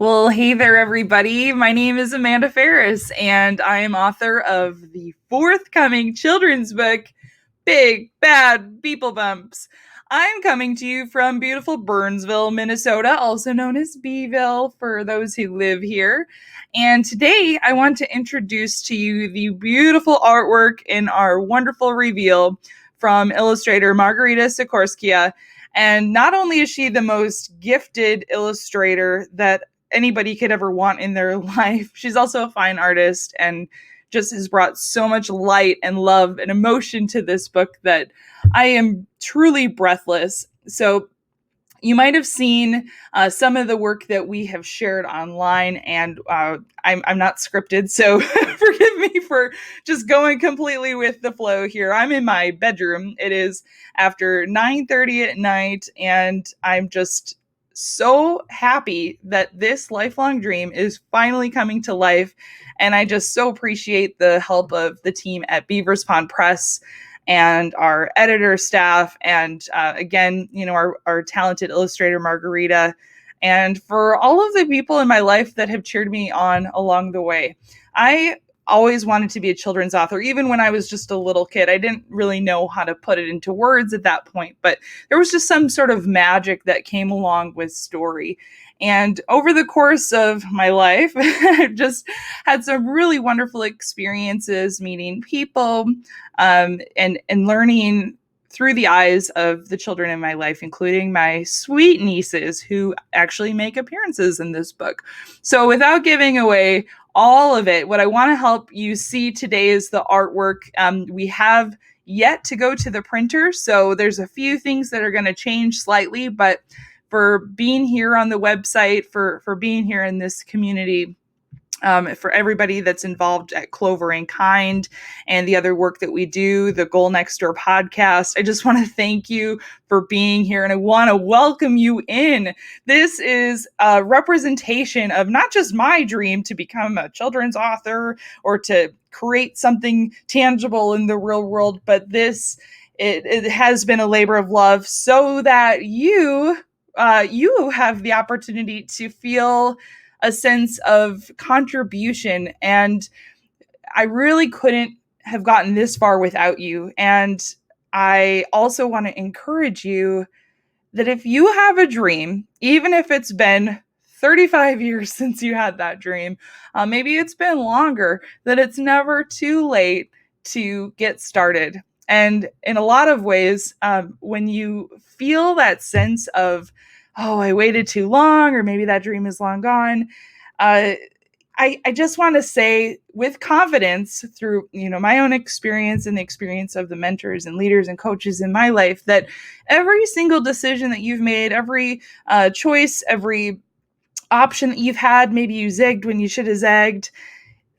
Well, hey there, everybody. My name is Amanda Ferris, and I am author of the forthcoming children's book, Big Bad Beeple Bumps. I'm coming to you from beautiful Burnsville, Minnesota, also known as Beeville for those who live here. And today I want to introduce to you the beautiful artwork in our wonderful reveal from illustrator Margarita Sikorskaia. And not only is she the most gifted illustrator that anybody could ever want in their life, she's also a fine artist and just has brought so much light and love and emotion to this book that I am truly breathless. So you might have seen some of the work that we have shared online, and I'm not scripted, so forgive me for just going completely with the flow here. I'm in my bedroom. It is after 9:30 at night, and I'm just so happy that this lifelong dream is finally coming to life. And I just so appreciate the help of the team at Beaver's Pond Press and our editor staff, and again, our talented illustrator Margarita, and for all of the people in my life that have cheered me on along the way. I always wanted to be a children's author, even when I was just a little kid. I didn't really know how to put it into words at that point, but there was just some sort of magic that came along with story. And over the course of my life, I've just had some really wonderful experiences meeting people, and learning through the eyes of the children in my life, including my sweet nieces who actually make appearances in this book. So without giving away all of it, what I want to help you see today is the artwork. We have yet to go to the printer, so there's a few things that are going to change slightly, but for being here on the website, for being here in this community, for everybody that's involved at Clover and Kind and the other work that we do, the Goal Next Door podcast. I just want to thank you for being here, and I want to welcome you in. This is a representation of not just my dream to become a children's author or to create something tangible in the real world, but it has been a labor of love so that you have the opportunity to feel a sense of contribution. And I really couldn't have gotten this far without you. And I also want to encourage you that if you have a dream, even if it's been 35 years since you had that dream, maybe it's been longer, that it's never too late to get started. And in a lot of ways, when you feel that sense of, oh, I waited too long, or maybe that dream is long gone, I just want to say with confidence through, my own experience and the experience of the mentors and leaders and coaches in my life, that every single decision that you've made, every choice, every option that you've had, maybe you zigged when you should have zagged,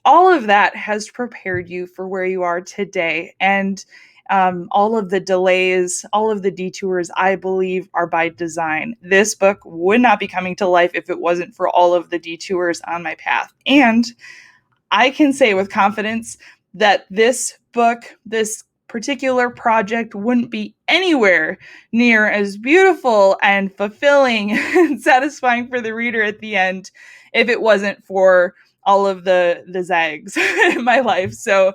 all of that has prepared you for where you are today. And all of the delays, all of the detours, I believe, are by design. This book would not be coming to life if it wasn't for all of the detours on my path. And I can say with confidence that this book, this particular project, wouldn't be anywhere near as beautiful and fulfilling and satisfying for the reader at the end if it wasn't for all of the zags in my life. So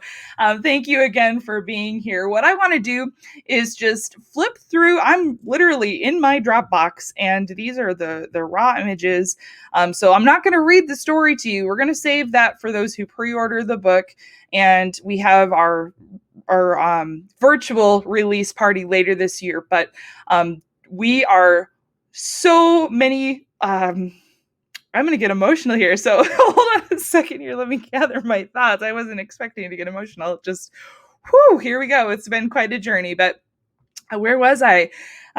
thank you again for being here. What I want to do is just flip through. I'm literally in my Dropbox, and these are the raw images. So I'm not going to read the story to you. We're going to save that for those who pre-order the book. And we have our virtual release party later this year. But we are so many... I'm going to get emotional here. So hold on a second here. Let me gather my thoughts. I wasn't expecting to get emotional. Here we go. It's been quite a journey, but where was I?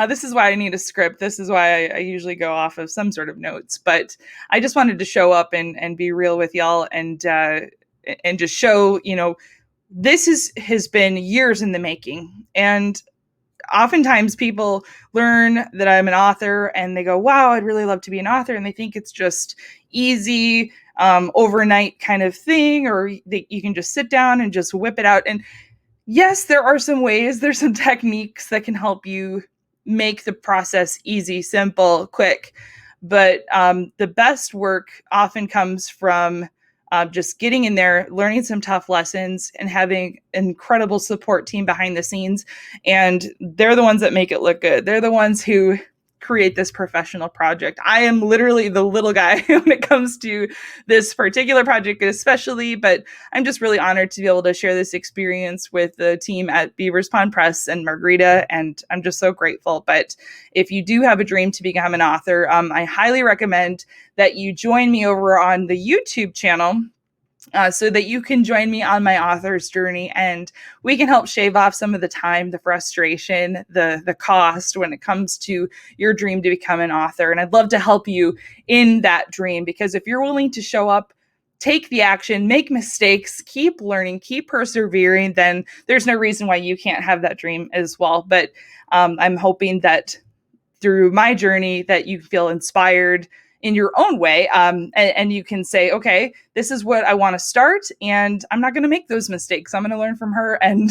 This is why I need a script. This is why I usually go off of some sort of notes, but I just wanted to show up and be real with y'all and just show, this has been years in the making. And oftentimes people learn that I'm an author and they go, wow, I'd really love to be an author. And they think it's just easy, overnight kind of thing, or you can just sit down and just whip it out. And yes, there are some ways, there's some techniques that can help you make the process easy, simple, quick. But the best work often comes from just getting in there, learning some tough lessons, and having an incredible support team behind the scenes. And they're the ones that make it look good. They're the ones who create this professional project. I am literally the little guy when it comes to this particular project, especially, but I'm just really honored to be able to share this experience with the team at Beaver's Pond Press and Margarita, and I'm just so grateful. But if you do have a dream to become an author, I highly recommend that you join me over on the YouTube channel. So that you can join me on my author's journey, and we can help shave off some of the time, the frustration, the cost when it comes to your dream to become an author. And I'd love to help you in that dream, because if you're willing to show up, take the action, make mistakes, keep learning, keep persevering, then there's no reason why you can't have that dream as well. But I'm hoping that through my journey that you feel inspired in your own way, and you can say, okay, this is what I want to start, and I'm not going to make those mistakes. I'm going to learn from her and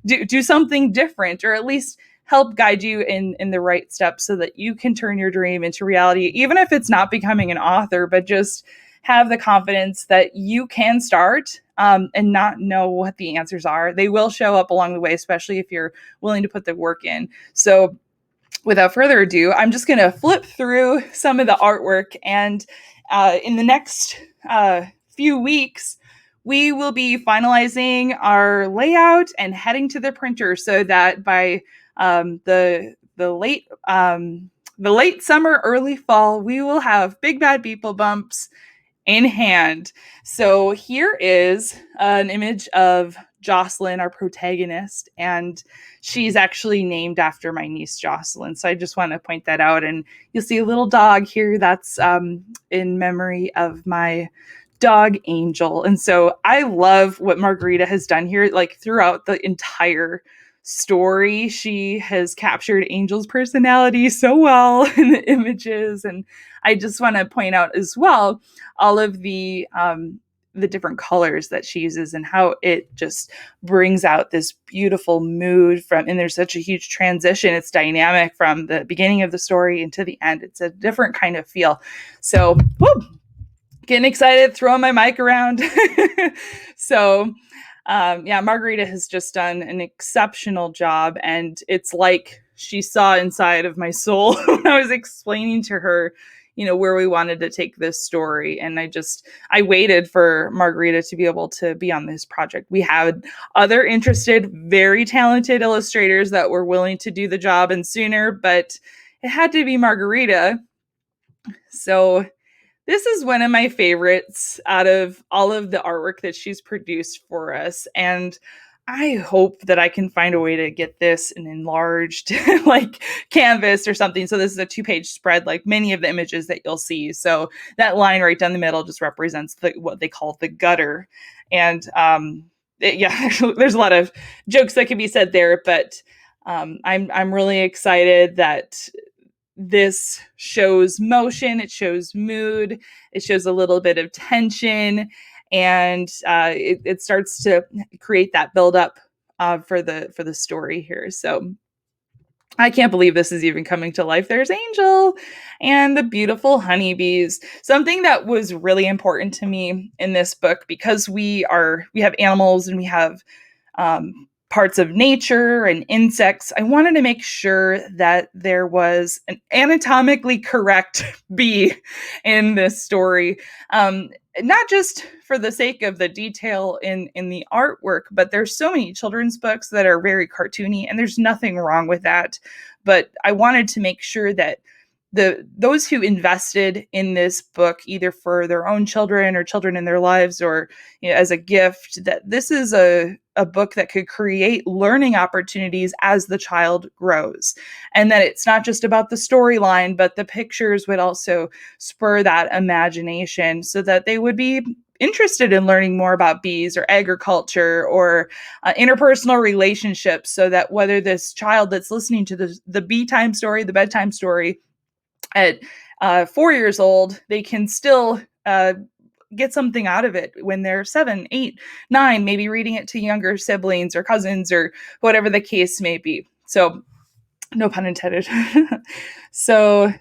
do something different, or at least help guide you in the right steps so that you can turn your dream into reality, even if it's not becoming an author, but just have the confidence that you can start and not know what the answers are. They will show up along the way, especially if you're willing to put the work in. So without further ado, I'm just going to flip through some of the artwork, and in the next few weeks, we will be finalizing our layout and heading to the printer so that by the late summer, early fall, we will have Big Bad Beeple Bumps in hand. So here is an image of Jocelyn, our protagonist, and she's actually named after my niece Jocelyn. So I just want to point that out. And you'll see a little dog here that's in memory of my dog Angel. And so I love what Margarita has done here. Like throughout the entire story, she has captured Angel's personality so well in the images. And I just want to point out as well all of the different colors that she uses and how it just brings out this beautiful mood from, and there's such a huge transition. It's dynamic from the beginning of the story into the end. It's a different kind of feel. So, getting excited, throwing my mic around. So, Margarita has just done an exceptional job, and it's like she saw inside of my soul when I was explaining to her, where we wanted to take this story. And I waited for Margarita to be able to be on this project. We had other interested, very talented illustrators that were willing to do the job and sooner, but it had to be Margarita. So this is one of my favorites out of all of the artwork that she's produced for us. And I hope that I can find a way to get this in enlarged like canvas or something. So this is a 2-page spread, like many of the images that you'll see. So that line right down the middle just represents what they call the gutter. And there's a lot of jokes that can be said there, but I'm really excited that this shows motion, it shows mood, it shows a little bit of tension, and it starts to create that buildup for the story here. So I can't believe this is even coming to life. There's Angel and the beautiful honeybees. Something that was really important to me in this book, because we have animals and we have parts of nature and insects, I wanted to make sure that there was an anatomically correct bee in this story. Not just for the sake of the detail in the artwork, but there's so many children's books that are very cartoony, and there's nothing wrong with that. But I wanted to make sure that those who invested in this book, either for their own children or children in their lives, or as a gift, that this is a book that could create learning opportunities as the child grows. And that it's not just about the storyline, but the pictures would also spur that imagination so that they would be interested in learning more about bees or agriculture or interpersonal relationships, so that whether this child that's listening to the bee time story, the bedtime story, at 4 years old, they can still get something out of it when they're 7, 8, 9, maybe reading it to younger siblings or cousins or whatever the case may be. So, no pun intended. So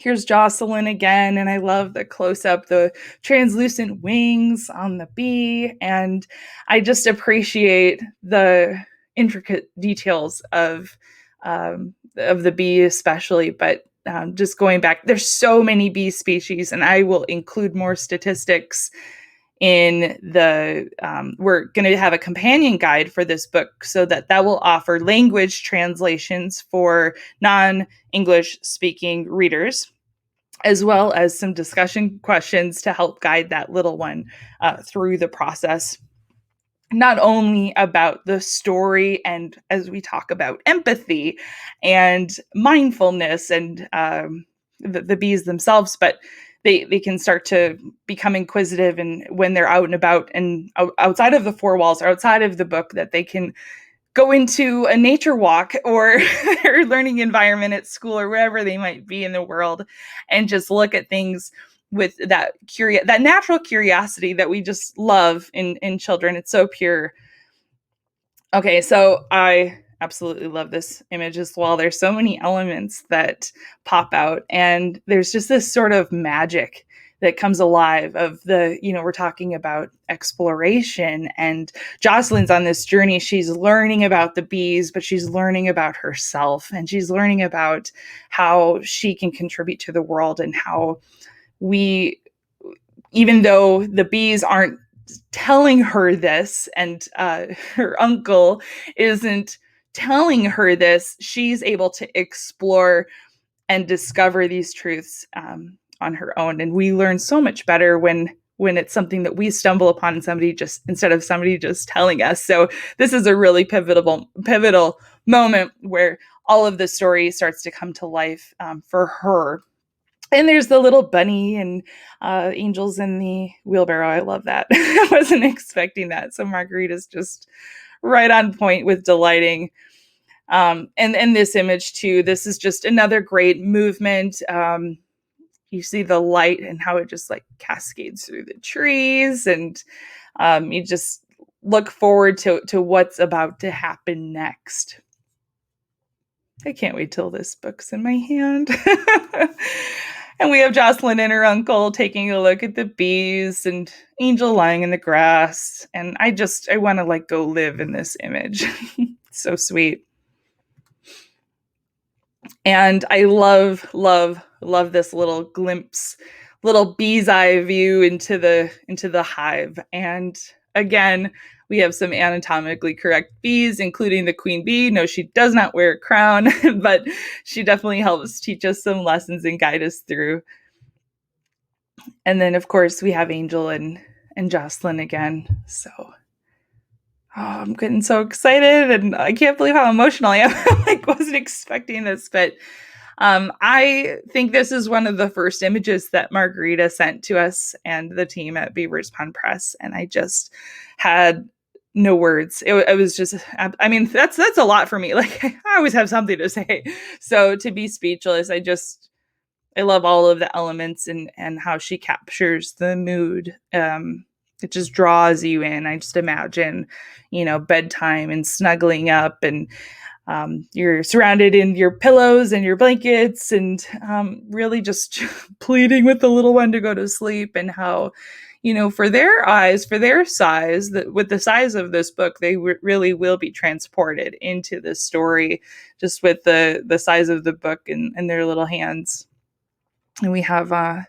here's Jocelyn again, and I love the close-up, the translucent wings on the bee, and I just appreciate the intricate details of the bee especially, but just going back, there's so many bee species, and I will include more statistics in the we're going to have a companion guide for this book so that will offer language translations for non-English speaking readers, as well as some discussion questions to help guide that little one through the process, not only about the story and as we talk about empathy and mindfulness and the bees themselves, but they can start to become inquisitive, and when they're out and about and outside of the four walls or outside of the book, that they can go into a nature walk or their learning environment at school or wherever they might be in the world and just look at things with that natural curiosity that we just love in children. It's so pure. Okay, so I absolutely love this image as well. There's so many elements that pop out, and there's just this sort of magic that comes alive of we're talking about exploration, and Jocelyn's on this journey. She's learning about the bees, but she's learning about herself, and she's learning about how she can contribute to the world, and how even though the bees aren't telling her this, and her uncle isn't telling her this, she's able to explore and discover these truths on her own. And we learn so much better when it's something that we stumble upon instead of somebody just telling us. So this is a really pivotal moment where all of the story starts to come to life for her. And there's the little bunny and angels in the wheelbarrow. I love that. I wasn't expecting that. So Margarita's just right on point with delighting. And this image too, this is just another great movement. You see the light and how it just like cascades through the trees, and you just look forward to what's about to happen next. I can't wait till this book's in my hand. And we have Jocelyn and her uncle taking a look at the bees, and Angel lying in the grass. And I want to like go live in this image. So sweet. And I love this little glimpse, little bee's eye view into the hive. And again, we have some anatomically correct bees, including the queen bee. No, she does not wear a crown, but she definitely helps teach us some lessons and guide us through. And then, of course, we have Angel and Jocelyn again. So, I'm getting so excited, and I can't believe how emotional I am. I wasn't expecting this, but I think this is one of the first images that Margarita sent to us and the team at Beaver's Pond Press, and I just had no words. It was just, I mean, that's a lot for me. Like, I always have something to say. So to be speechless, I love all of the elements and how she captures the mood. It just draws you in. I just imagine, bedtime and snuggling up, and you're surrounded in your pillows and your blankets, and really just pleading with the little one to go to sleep, and how, for their eyes, for their size, with the size of this book, they really will be transported into this story just with the size of the book and their little hands. And we have an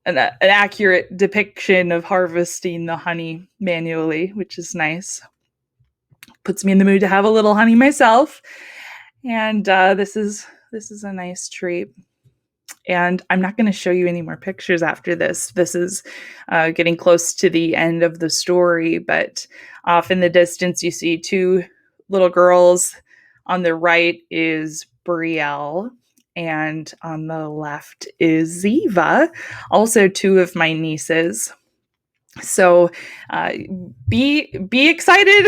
accurate depiction of harvesting the honey manually, which is nice. Puts me in the mood to have a little honey myself. And this is a nice treat. And I'm not going to show you any more pictures after this. This is getting close to the end of the story, but off in the distance, you see two little girls. On the right is Brielle, and on the left is Ziva, also two of my nieces. So be excited,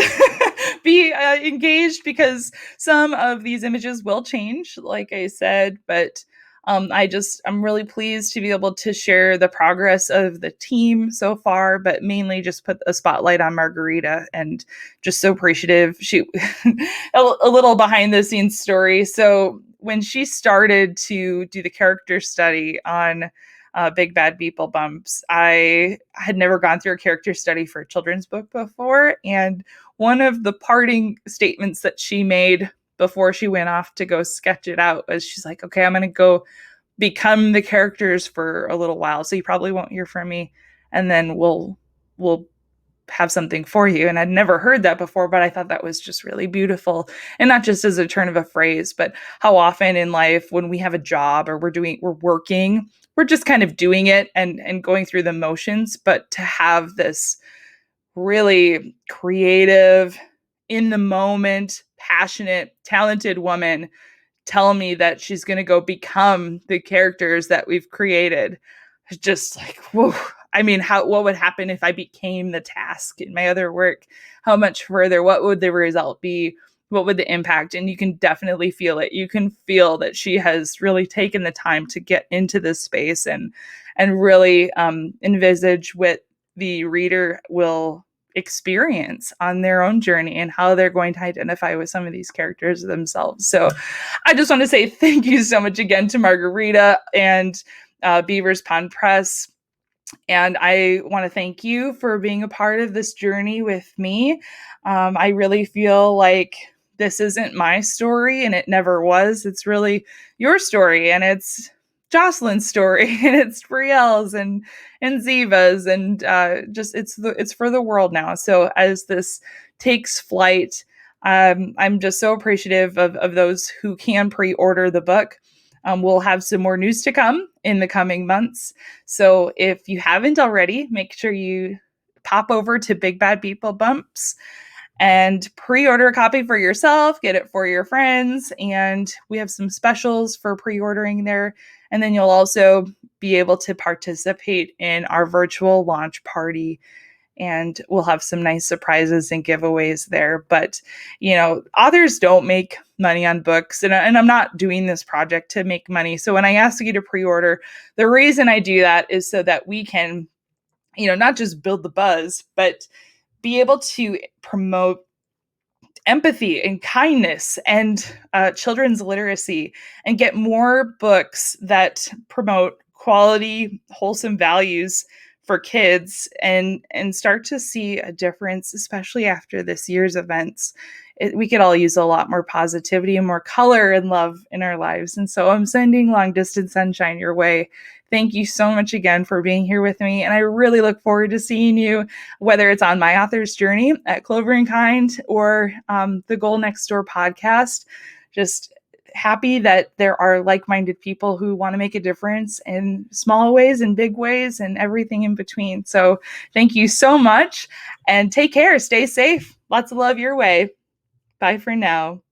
be engaged, because some of these images will change, like I said, but I'm really pleased to be able to share the progress of the team so far, but mainly just put a spotlight on Margarita, and just so appreciative. She, a little behind the scenes story. So when she started to do the character study on Big Bad Beeple Bumps, I had never gone through a character study for a children's book before. And one of the parting statements that she made before she went off to go sketch it out was, she's like, okay, I'm going to go become the characters for a little while. So you probably won't hear from me, and then we'll have something for you. And I'd never heard that before, but I thought that was just really beautiful. And not just as a turn of a phrase, but how often in life when we have a job or we're working, we're just kind of doing it and going through the motions. But to have this really creative, in the moment, passionate, talented woman tell me that she's going to go become the characters that we've created, it's just like, whoa. I mean, what would happen if I became the task in my other work? How much further? What would the result be? What would the impact? And you can definitely feel it. You can feel that she has really taken the time to get into this space and really envisage what the reader will experience on their own journey and how they're going to identify with some of these characters themselves. So I just want to say thank you so much again to Margarita and Beaver's Pond Press. And I want to thank you for being a part of this journey with me. I really feel like this isn't my story, and it never was. It's really your story, and it's Jocelyn's story, and it's Brielle's and Ziva's, and just it's for the world now. So as this takes flight, I'm just so appreciative of those who can pre-order the book. We'll have some more news to come in the coming months. So if you haven't already, make sure you pop over to Big Bad Beeple Bumps and pre-order a copy for yourself, get it for your friends. And we have some specials for pre-ordering there. And then you'll also be able to participate in our virtual launch party, and we'll have some nice surprises and giveaways there. But, authors don't make money on books, and I'm not doing this project to make money. So when I ask you to pre-order, the reason I do that is so that we can, not just build the buzz, but be able to promote empathy and kindness and children's literacy, and get more books that promote quality, wholesome values for kids, and start to see a difference, especially after this year's events. We could all use a lot more positivity and more color and love in our lives. And so I'm sending long distance sunshine your way. Thank you so much again for being here with me. And I really look forward to seeing you, whether it's on My Author's Journey at Clover and Kind or the Goal Next Door podcast. Just happy that there are like-minded people who want to make a difference in small ways and big ways and everything in between. So thank you so much, and take care. Stay safe. Lots of love your way. Bye for now.